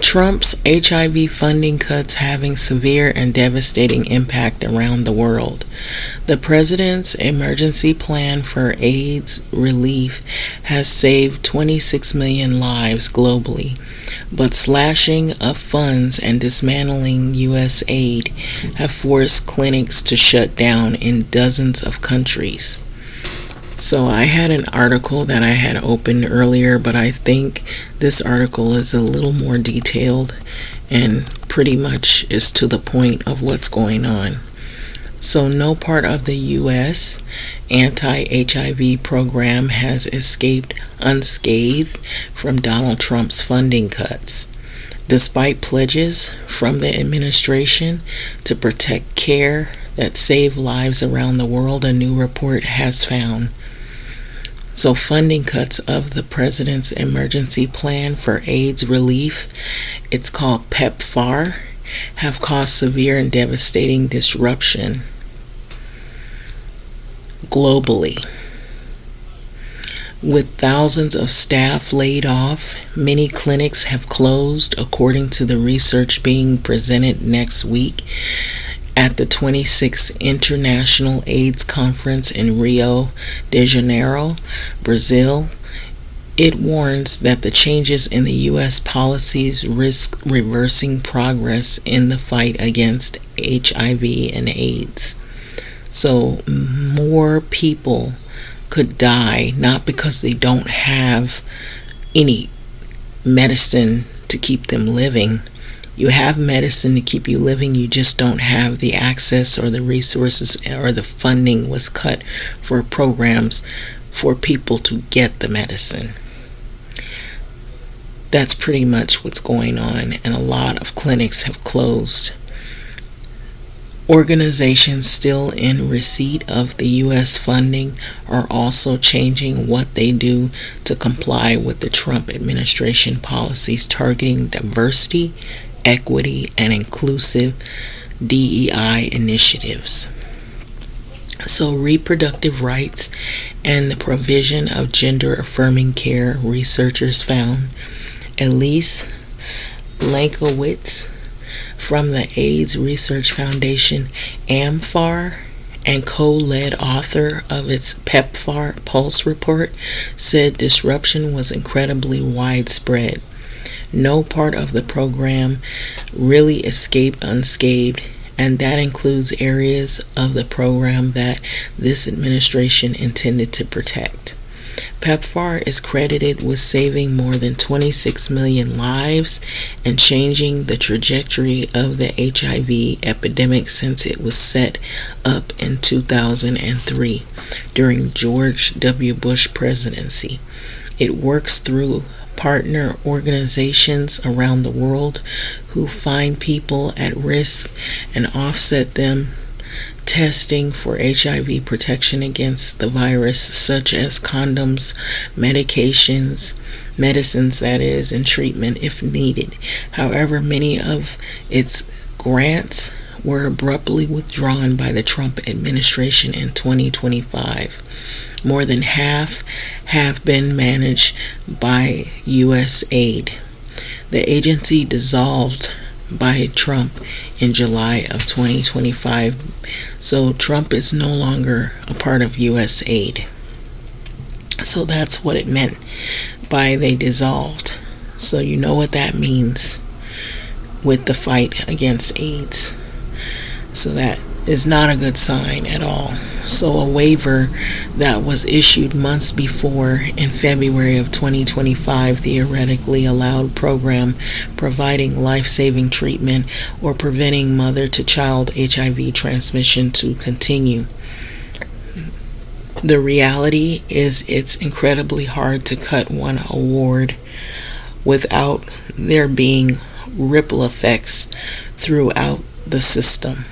Trump's HIV funding cuts having severe and devastating impact around the world. The president's emergency plan for AIDS relief has saved 26 million lives globally, but slashing of funds and dismantling U.S. aid have forced clinics to shut down in dozens of countries. So I had an article that I had opened earlier, but I think this article is a little more detailed and pretty much is to the point of what's going on. So no part of the U.S. anti-HIV program has escaped unscathed from Donald Trump's funding cuts. Despite pledges from the administration to protect care that save lives around the world, a new report has found. So funding cuts of the president's emergency plan for AIDS relief, it's called PEPFAR, have caused severe and devastating disruption globally. With thousands of staff laid off, many clinics have closed, according to the research being presented next week at the 26th International AIDS Conference in Rio de Janeiro, Brazil. It warns that the changes in the U.S. policies risk reversing progress in the fight against HIV and AIDS. So more people could die, not because they don't have any medicine to keep them living. You have medicine to keep you living, you just don't have the access or the resources, or the funding was cut for programs for people to get the medicine. That's pretty much what's going on, and a lot of clinics have closed. Organizations still in receipt of the U.S. funding are also changing what they do to comply with the Trump administration policies targeting diversity, equity, and inclusive DEI initiatives. So reproductive rights and the provision of gender-affirming care, researchers found. Elise Lankowitz from the AIDS Research Foundation, AMFAR, and co-led author of its PEPFAR Pulse report, said disruption was incredibly widespread. No part of the program really escaped unscathed, and that includes areas of the program that this administration intended to protect. PEPFAR is credited with saving more than 26 million lives and changing the trajectory of the HIV epidemic since it was set up in 2003 during George W. Bush presidency. It works through partner organizations around the world who find people at risk and offset them, testing for HIV protection against the virus, such as condoms, medicines that is, and treatment if needed. However, many of its grants were abruptly withdrawn by the Trump administration in 2025. More than half have been managed by U.S. aid. The agency dissolved by Trump in July of 2025, so Trump is no longer a part of U.S. aid. So that's what it meant by they dissolved. So you know what that means with the fight against AIDS. So that is not a good sign at all. So a waiver that was issued months before in February of 2025 theoretically allowed program providing life-saving treatment or preventing mother-to-child HIV transmission to continue. The reality is it's incredibly hard to cut one award without there being ripple effects throughout the system.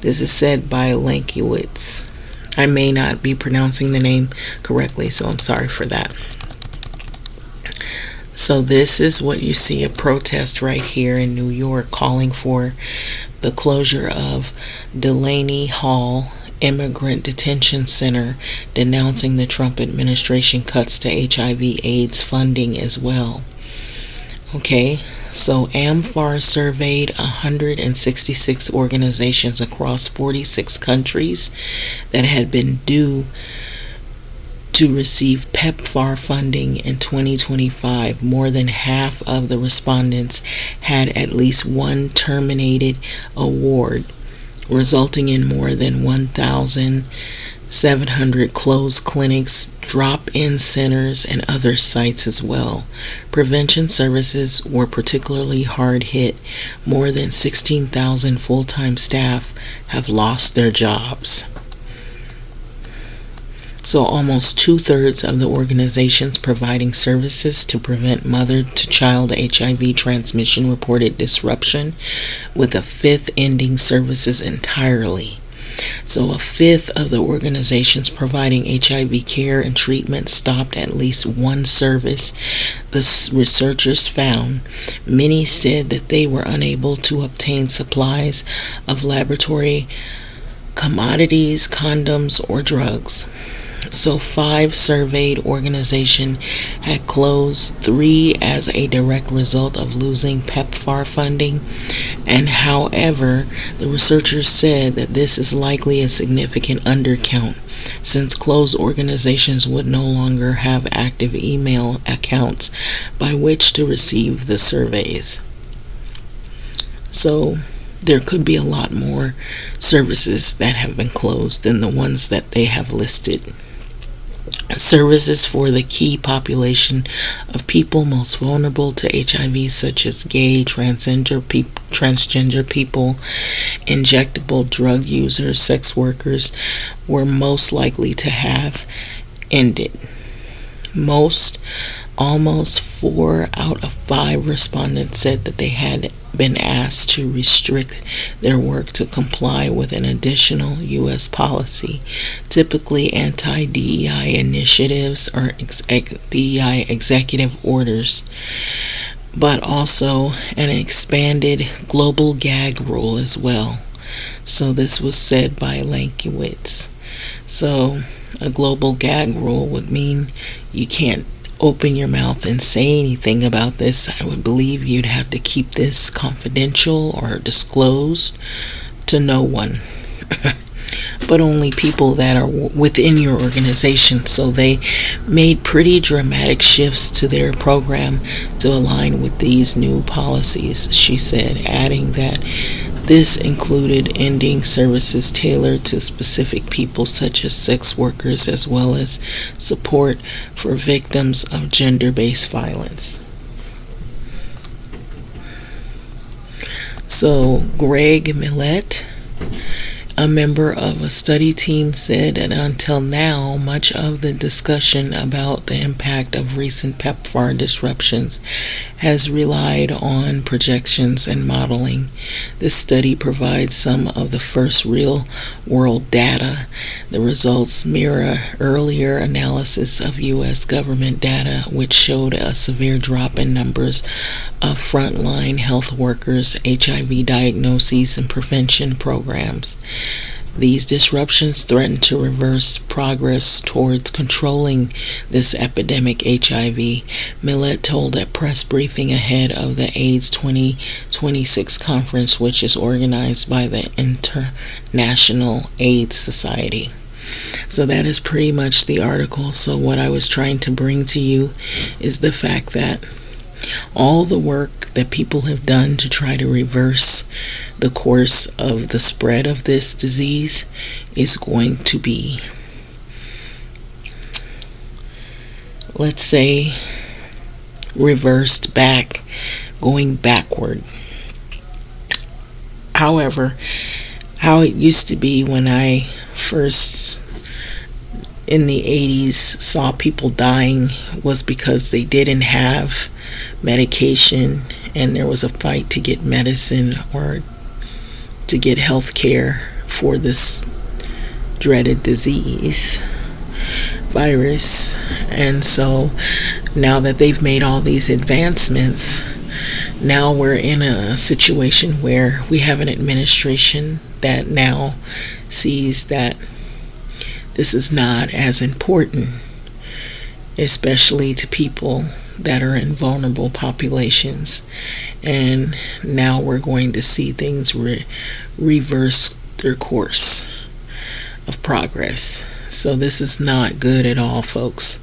This is said by Lankowitz. I may not be pronouncing the name correctly, so I'm sorry for that. So this is what you see, a protest right here in New York calling for the closure of Delaney Hall Immigrant Detention Center, denouncing the Trump administration cuts to HIV/AIDS funding as well. Okay, So AMFAR surveyed 166 organizations across 46 countries that had been due to receive PEPFAR funding in 2025. More than half of the respondents had at least one terminated award, resulting in more than 1,700 closed clinics, drop-in centers, and other sites as well. Prevention services were particularly hard hit. More than 16,000 full-time staff have lost their jobs. So almost 2/3 of the organizations providing services to prevent mother-to-child HIV transmission reported disruption, with a fifth ending services entirely. So a fifth of the organizations providing HIV care and treatment stopped at least one service, the researchers found. Many said that they were unable to obtain supplies of laboratory commodities, condoms, or drugs. So 5 surveyed organizations had closed, 3 as a direct result of losing PEPFAR funding. And however, the researchers said that this is likely a significant undercount, since closed organizations would no longer have active email accounts by which to receive the surveys. So there could be a lot more services that have been closed than the ones that they have listed. Services for the key population of people most vulnerable to HIV, such as gay, transgender people, injectable drug users, sex workers, were most likely to have ended. Almost 4 out of 5 respondents said that they had been asked to restrict their work to comply with an additional U.S. policy, typically anti-DEI initiatives or DEI executive orders, but also an expanded global gag rule as well. So this was said by Lankiewicz. So a global gag rule would mean you can't open your mouth and say anything about this. I would believe you'd have to keep this confidential or disclosed to no one, but only people that are within your organization. So they made pretty dramatic shifts to their program to align with these new policies, she said, adding that this included ending services tailored to specific people such as sex workers, as well as support for victims of gender-based violence. So Greg Millett, a member of a study team, said that until now, much of the discussion about the impact of recent PEPFAR disruptions has relied on projections and modeling. This study provides some of the first real-world data. The results mirror earlier analysis of U.S. government data, which showed a severe drop in numbers of frontline health workers, HIV diagnoses, and prevention programs. These disruptions threaten to reverse progress towards controlling this epidemic HIV, Millett told a press briefing ahead of the AIDS 2026 conference, which is organized by the International AIDS Society. So that is pretty much the article. So what I was trying to bring to you is the fact that all the work that people have done to try to reverse the course of the spread of this disease is going to be, let's say, reversed back, going backward. However, how it used to be when I first in the 80s saw people dying was because they didn't have medication and there was a fight to get medicine or to get health care for this dreaded virus. And so now that they've made all these advancements, now we're in a situation where we have an administration that now sees that this is not as important especially to people that are in vulnerable populations. And now we're going to see things reverse their course of progress. So this is not good at all, folks.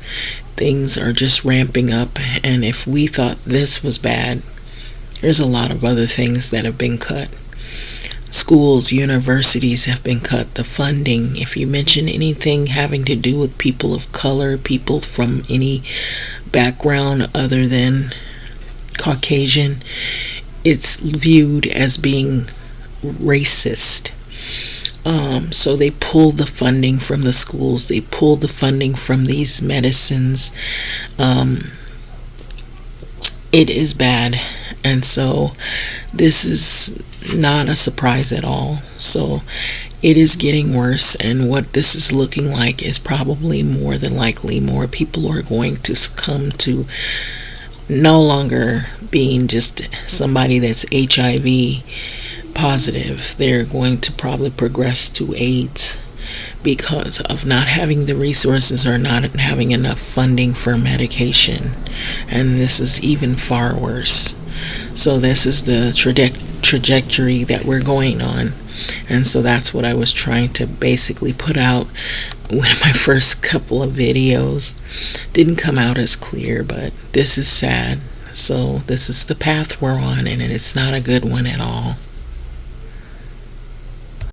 Things are just ramping up, and if we thought this was bad, there's a lot of other things that have been cut. Schools, universities have been cut. The funding, if you mention anything having to do with people of color, people from any background other than Caucasian, it's viewed as being racist. So they pulled the funding from the schools. They pulled the funding from these medicines. It is bad. And so this is not a surprise at all. So it is getting worse. And what this is looking like is probably more than likely more people are going to succumb to no longer being just somebody that's HIV positive. They're going to probably progress to AIDS because of not having the resources or not having enough funding for medication. And this is even far worse. So this is the trajectory that we're going on. And so that's what I was trying to basically put out when my first couple of videos didn't come out as clear, but this is sad. So this is the path we're on, and it's not a good one at all.